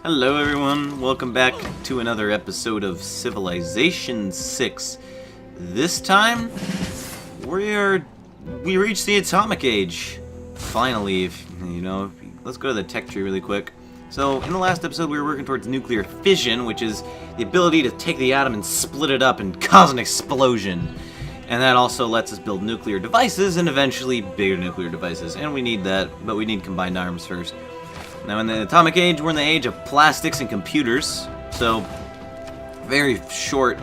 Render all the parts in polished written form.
Hello everyone, welcome back to another episode of Civilization 6. This time, we reached the atomic age. Finally, let's go to the tech tree really quick. So, in the last episode we were working towards nuclear fission, which is the ability to take the atom and split it up and cause an explosion. And that also lets us build nuclear devices and eventually bigger nuclear devices. And we need that, but we need combined arms first. Now in the atomic age, we're in the age of plastics and computers, so very short.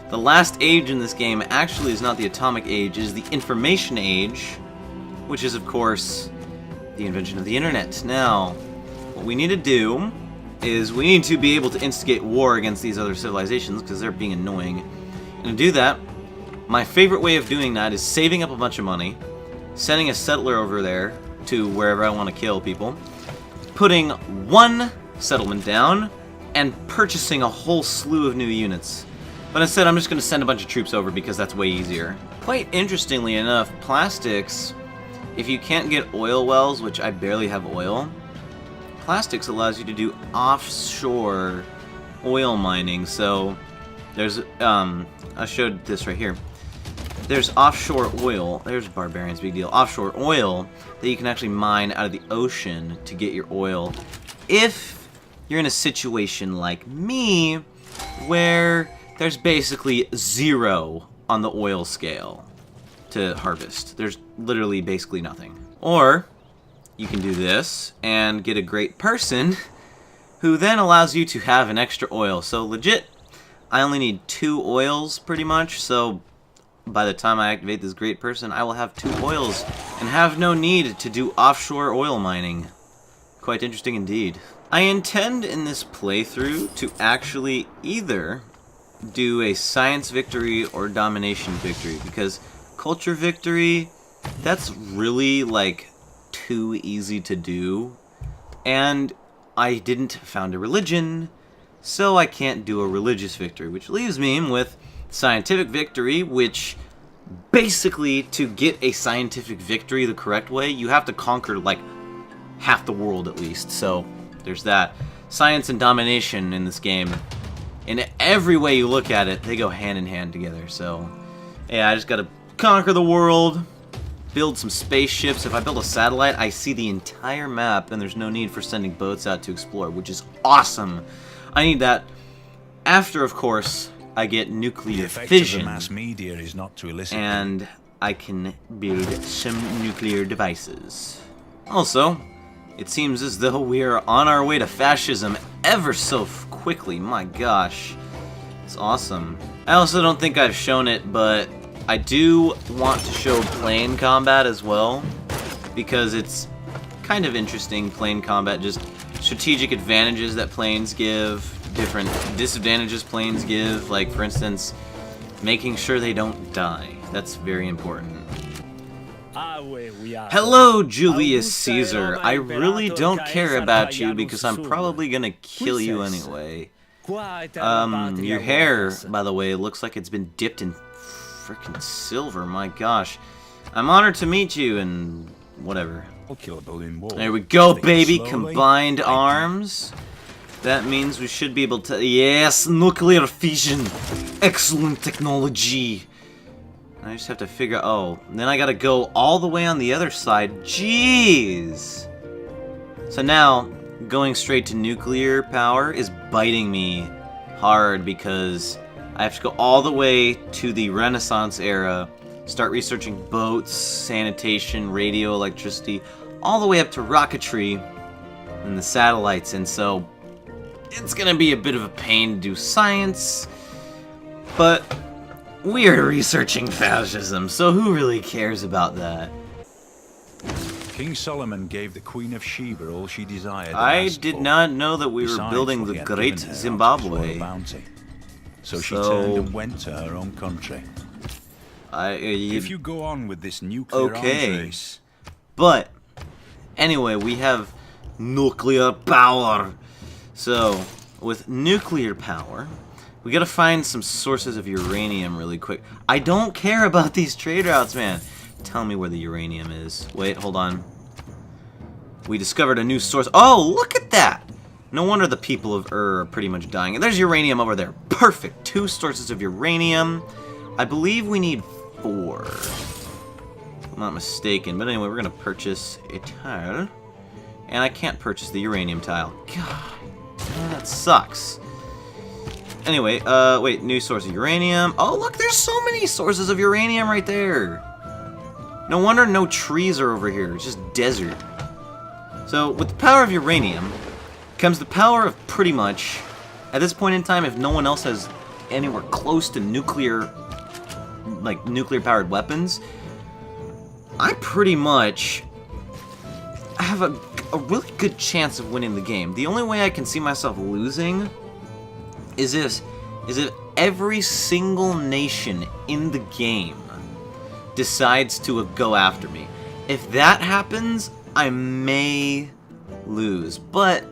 The last age in this game actually is not the atomic age, it is the information age, which is of course the invention of the internet. Now, what we need to do is we need to be able to instigate war against these other civilizations because they're being annoying. And to do that, my favorite way of doing that is saving up a bunch of money, sending a settler over there to wherever I want to kill people, putting one settlement down, and purchasing a whole slew of new units. But instead, I'm just going to send a bunch of troops over because that's way easier. Quite interestingly enough, plastics, if you can't get oil wells, which I barely have oil, plastics allows you to do offshore oil mining. So there's, I showed this right here. There's offshore oil, there's barbarians, big deal, offshore oil that you can actually mine out of the ocean to get your oil. If you're in a situation like me, where there's basically zero on the oil scale to harvest. There's literally basically nothing. Or, you can do this and get a great person who then allows you to have an extra oil. So legit, I only need 2 oils pretty much, so by the time I activate this great person, I will have 2 oils and have no need to do offshore oil mining. Quite interesting indeed. I intend in this playthrough to actually either do a science victory or domination victory, because culture victory, that's really like too easy to do, and I didn't found a religion, so I can't do a religious victory, which leaves me with scientific victory, which basically, to get a scientific victory the correct way, you have to conquer like half the world at least. So there's that. Science and domination in this game, in every way you look at it, they go hand in hand together. So yeah, I just gotta conquer the world, build some spaceships. If I build a satellite, I see the entire map and there's no need for sending boats out to explore, which is awesome. I need that after, of course, I get nuclear fission, mass media is not to elicit and I can build some nuclear devices. Also, it seems as though we are on our way to fascism ever so quickly. My gosh, it's awesome. I also don't think I've shown it, but I do want to show plane combat as well, because it's kind of interesting, plane combat, just strategic advantages that planes give, different disadvantages planes give, like for instance, making sure they don't die. That's very important. Hello, Julius Caesar. I really don't care about you because I'm probably gonna kill you anyway. Your hair, by the way, looks like it's been dipped in freaking silver. My gosh. I'm honored to meet you and whatever. There we go, baby. Combined arms. That means we should be able to... Yes, nuclear fission. Excellent technology. I just have to figure... Oh, then I gotta go all the way on the other side. Jeez. So now, going straight to nuclear power is biting me hard because I have to go all the way to the Renaissance era, start researching boats, sanitation, radio, electricity, all the way up to rocketry and the satellites, and so it's gonna be a bit of a pain to do science, but we're researching fascism, so who really cares about that? King Solomon gave the Queen of Sheba all she desired. I did not know that we were building the Great Zimbabwe. So she turned and went to her own country. If you go on with this nuclear arms race... But, anyway, we have nuclear power. So, with nuclear power, we gotta find some sources of uranium really quick. I don't care about these trade routes, man. Tell me where the uranium is. Wait, hold on. We discovered a new source. Oh, look at that! No wonder the people of are pretty much dying. And there's uranium over there. Perfect. 2 sources of uranium. I believe we need 4. If I'm not mistaken. But anyway, we're going to purchase a tile. And I can't purchase the uranium tile. God, that sucks. Anyway, wait, new source of uranium. Oh, look, there's so many sources of uranium right there. No wonder no trees are over here. It's just desert. So, with the power of uranium comes the power of pretty much, at this point in time, if no one else has anywhere close to nuclear, like, nuclear-powered weapons, I pretty much have a really good chance of winning the game. The only way I can see myself losing is if every single nation in the game decides to go after me. If that happens, I may lose. But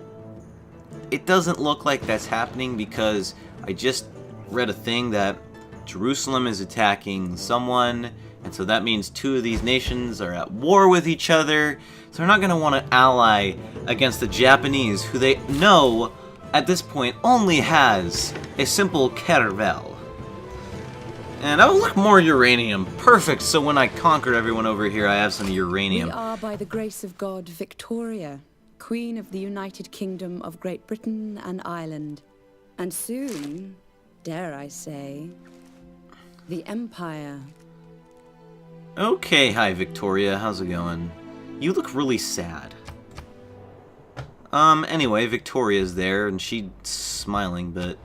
it doesn't look like that's happening because I just read a thing that Jerusalem is attacking someone, and so that means 2 of these nations are at war with each other. So they're not going to want to ally against the Japanese, who they know at this point only has a simple caravel. And oh, look, more uranium. Perfect. So when I conquer everyone over here, I have some uranium. We are, by the grace of God, Victoria, Queen of the United Kingdom of Great Britain and Ireland. And soon, dare I say, the Empire. Okay, hi Victoria, how's it going? You look really sad. Anyway, Victoria's there, and she's smiling, but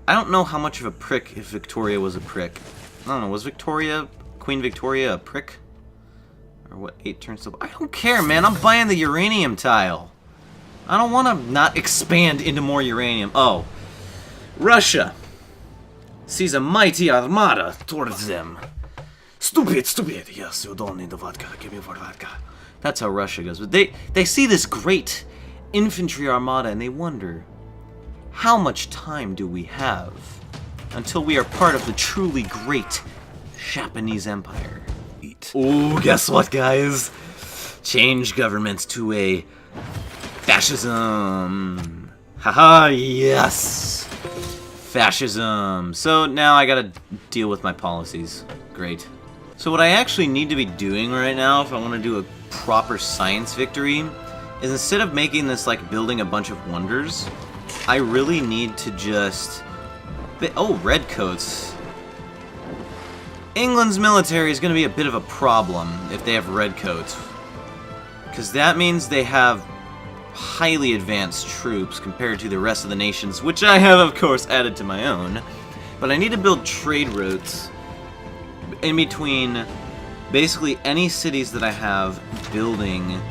I don't know how much of a prick if Victoria was a prick. I don't know, was Queen Victoria a prick? Or what, 8 turns to... I don't care, man, I'm buying the uranium tile. I don't want to not expand into more uranium. Oh, Russia sees a mighty armada towards them. Stupid, yes, you don't need the vodka, give me more vodka. That's how Russia goes. But they see this great infantry armada and they wonder, how much time do we have until we are part of the truly great Japanese Empire? Oh, guess what, guys? Change governments to a fascism. Haha, yes! Fascism. So now I gotta deal with my policies. Great. So what I actually need to be doing right now, if I want to do a proper science victory, is instead of making this like building a bunch of wonders, I really need to just... Oh, redcoats. England's military is going to be a bit of a problem if they have redcoats. Because that means they have highly advanced troops compared to the rest of the nations, which I have, of course, added to my own. But I need to build trade routes in between basically any cities that I have building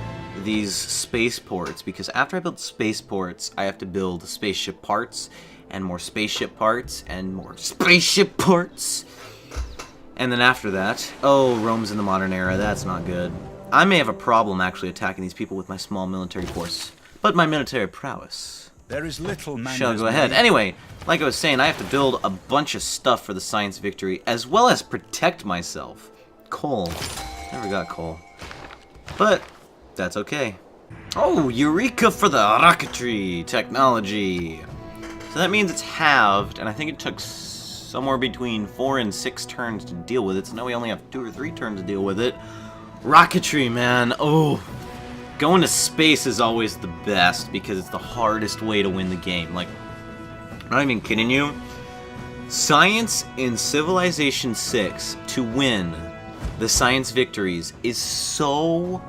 these spaceports, because after I build spaceports, I have to build spaceship parts, and more spaceship parts, and more spaceship parts. And then after that, oh, Rome's in the modern era, that's not good. I may have a problem actually attacking these people with my small military force, but my military prowess there is little shall go ahead. Anyway, like I was saying, I have to build a bunch of stuff for the science victory, as well as protect myself. Coal. Never got coal. But that's okay. Oh, Eureka for the rocketry technology. So that means it's halved, and I think it took somewhere between 4 and 6 turns to deal with it, so now we only have 2 or 3 turns to deal with it. Rocketry, man. Oh, going to space is always the best because it's the hardest way to win the game. Like, I'm not even kidding you. Science in Civilization 6 to win the science victories is so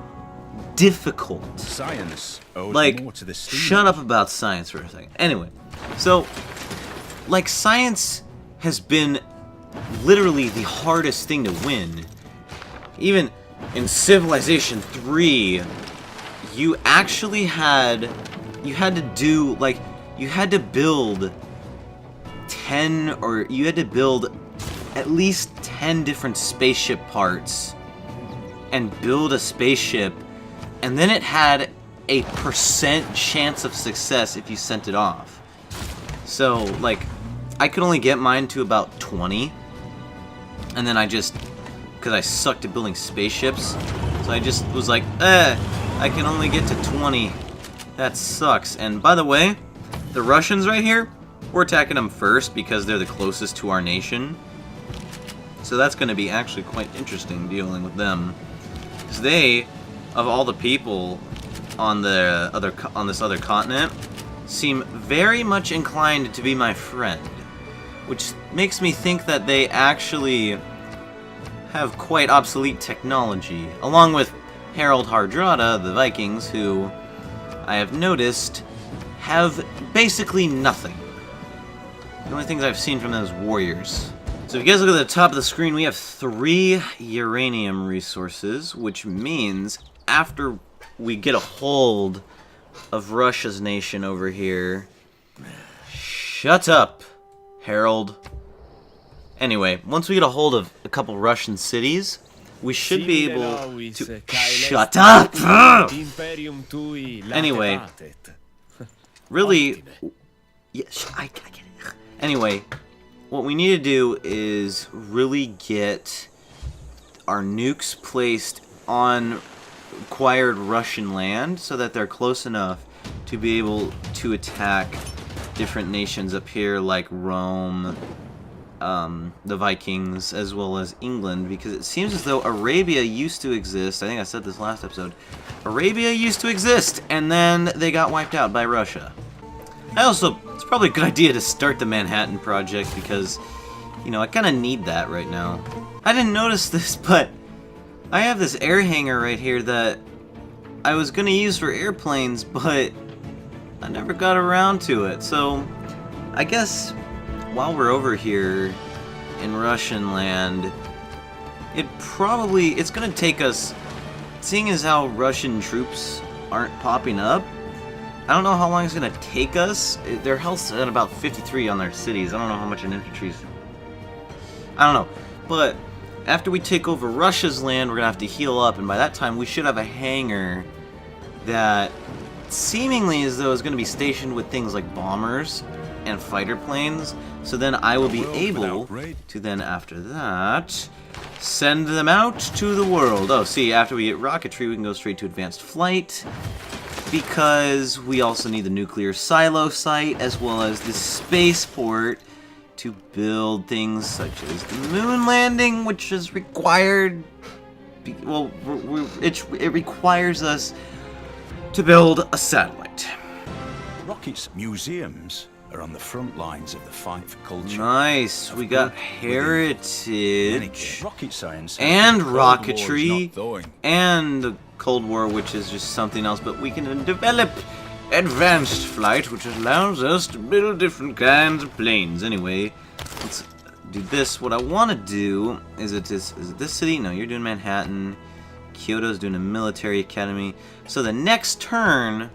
difficult. Science owes like, more to the shut up about science for a second. Anyway, so, like, science has been literally the hardest thing to win. Even in Civilization 3, you actually had to do, like, you had to build 10, or you had to build at least 10 different spaceship parts and build a spaceship, and then it had a % chance of success if you sent it off. So, like, I could only get mine to about 20, and then I just, because I sucked at building spaceships, so I just was like, I can only get to 20. That sucks. And by the way, the Russians right here, we're attacking them first because they're the closest to our nation. So that's going to be actually quite interesting dealing with them. Because they, of all the people on this other continent, seem very much inclined to be my friend. Which makes me think that they actually have quite obsolete technology. Along with Harald Hardrada, the Vikings, who I have noticed have basically nothing. The only things I've seen from them is warriors. So if you guys look at the top of the screen, we have 3 uranium resources, which means after we get a hold of Russia's nation over here... Shut up, Harold. Anyway, once we get a hold of a couple Russian cities, we should be able to... Shut up! Anyway, really... Yes, I get it. Anyway, what we need to do is really get our nukes placed on acquired Russian land so that they're close enough to be able to attack different nations up here like Rome, the Vikings, as well as England, because it seems as though Arabia used to exist. I think I said this last episode. Arabia used to exist, and then they got wiped out by Russia. It's probably a good idea to start the Manhattan Project because, you know, I kind of need that right now. I didn't notice this, but I have this air hangar right here that I was going to use for airplanes, but I never got around to it. So, I guess while we're over here in Russian land, it's going to take us, seeing as how Russian troops aren't popping up, I don't know how long it's going to take us. Their health's at about 53 on their cities. I don't know how much an infantry's... I don't know. But after we take over Russia's land, we're going to have to heal up, and by that time we should have a hangar that seemingly as though is going to be stationed with things like bombers and fighter planes. So then I will be able to then, after that, send them out to the world. Oh, see, after we get rocketry, we can go straight to advanced flight, because we also need the nuclear silo site as well as the spaceport to build things such as the moon landing, which is required. Well, it requires us to build a satellite. Rocket's museums are on the front lines of the fight for culture. Nice. We got heritage, rocket science, and rocketry, and the Cold War, which is just something else. But we can develop advanced flight, which allows us to build different kinds of planes. Anyway, let's do this. What I want to do is it this city? No, you're doing Manhattan. Kyoto's doing a military academy. So the next turn,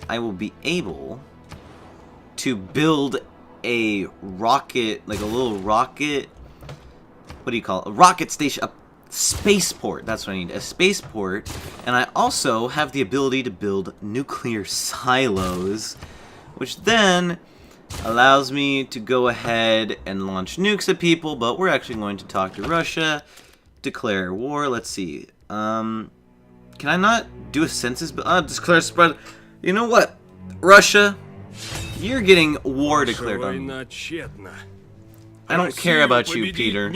I will be able to build a rocket, like a little rocket, what do you call it? A rocket station, a spaceport. That's what I need, a spaceport. And I also have the ability to build nuclear silos, which then allows me to go ahead and launch nukes at people. But we're actually going to talk to Russia, declare war. Let's see. Can I not do a census? Declare spread. You know what, Russia? You're getting war declared on me. I don't care about you, Peter.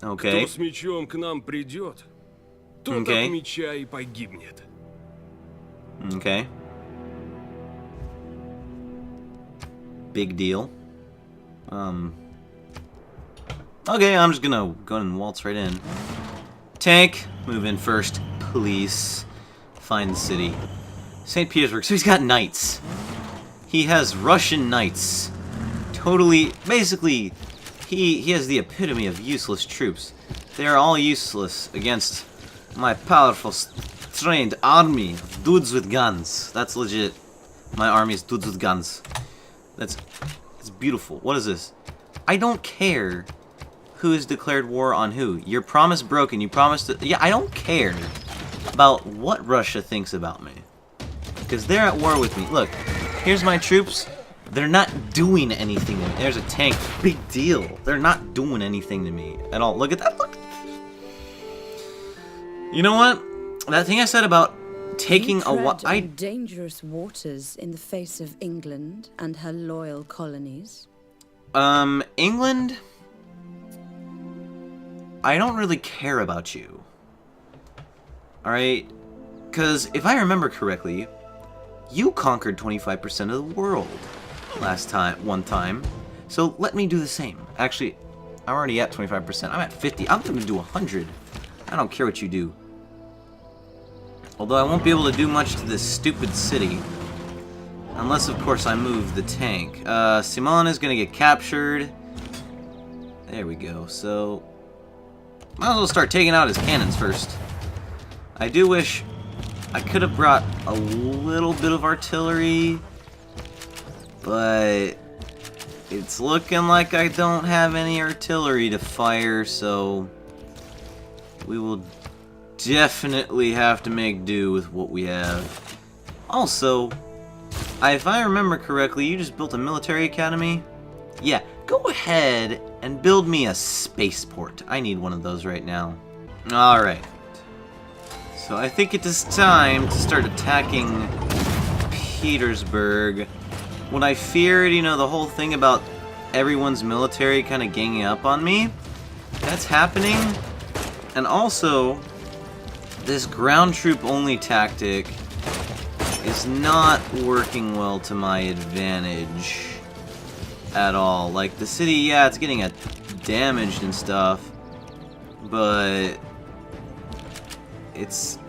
Okay. Okay. Big deal. Okay, I'm just gonna go and waltz right in. Tank, move in first, please. Find the city. St. Petersburg. So he's got knights. He has Russian knights. Totally, basically, he has the epitome of useless troops. They are all useless against my powerful, trained army of dudes with guns. That's legit. My army is dudes with guns. It's beautiful. What is this? I don't care who has declared war on who. Your promise broken. You promised to... Yeah, I don't care about what Russia thinks about me, because they're at war with me. Look, here's my troops. They're not doing anything to me. There's a tank. Big deal. They're not doing anything to me at all. Look at that. Look. You know what? That thing I said about taking a while. Dangerous waters in the face of England and her loyal colonies. England? I don't really care about you. Alright? Because if I remember correctly, you conquered 25% of the world one time. So let me do the same. Actually, I'm already at 25%. I'm at 50. I'm going to do 100. I don't care what you do. Although I won't be able to do much to this stupid city. Unless, of course, I move the tank. Simon is going to get captured. There we go. So, might as well start taking out his cannons first. I do wish I could have brought a little bit of artillery. But it's looking like I don't have any artillery to fire, so we will definitely have to make do with what we have. Also, if I remember correctly, you just built a military academy? Yeah, go ahead and build me a spaceport. I need one of those right now. Alright. So I think it is time to start attacking Petersburg. What I feared, you know, the whole thing about everyone's military kind of ganging up on me, that's happening. And also, this ground troop only tactic is not working well to my advantage at all. Like, the city, yeah, it's getting damaged and stuff, but it's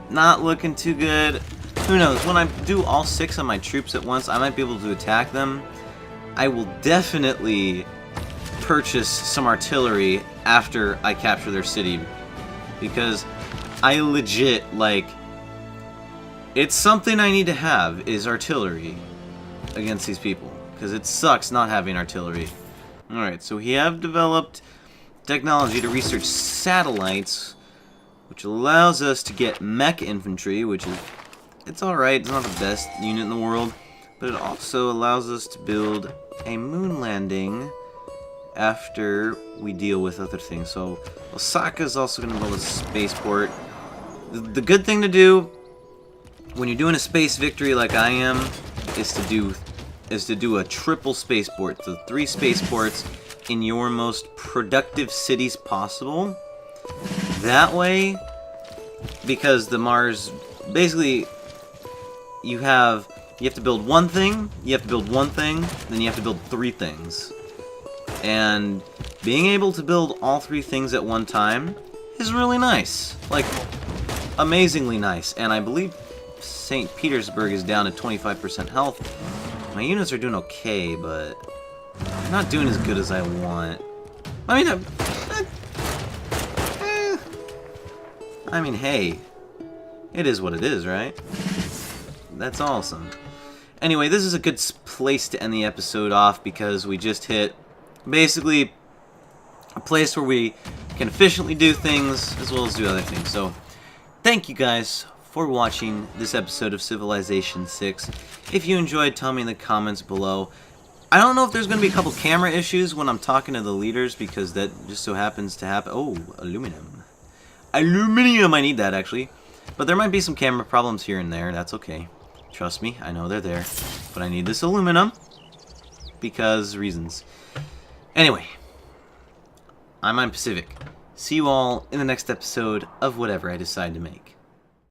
not looking too good. Who knows, when I do all 6 of my troops at once, I might be able to attack them. I will definitely purchase some artillery after I capture their city, because I legit, like, it's something I need to have, is artillery against these people, because it sucks not having artillery. Alright, so we have developed technology to research satellites, which allows us to get mech infantry, which is, it's alright, it's not the best unit in the world, but it also allows us to build a moon landing after we deal with other things. So Osaka is also going to build a spaceport. The good thing to do when you're doing a space victory like I am is to do a triple spaceport. So 3 spaceports in your most productive cities possible. That way, because the Mars, basically, you have to build one thing, you have to build one thing, then you have to build 3 things. And being able to build all 3 things at one time is really nice. Like, amazingly nice. And I believe St. Petersburg is down to 25% health. My units are doing okay, but they're not doing as good as I want. I mean, hey, it is what it is, right? That's awesome. Anyway, this is a good place to end the episode off, because we just hit basically a place where we can efficiently do things as well as do other things. So, thank you guys for watching this episode of Civilization 6. If you enjoyed, tell me in the comments below. I don't know if there's going to be a couple camera issues when I'm talking to the leaders, because that just so happens to happen. Oh, aluminum. Aluminum! I need that, actually. But there might be some camera problems here and there. That's okay. Trust me, I know they're there. But I need this aluminum because reasons. Anyway, I'm Pacific. See you all in the next episode of whatever I decide to make.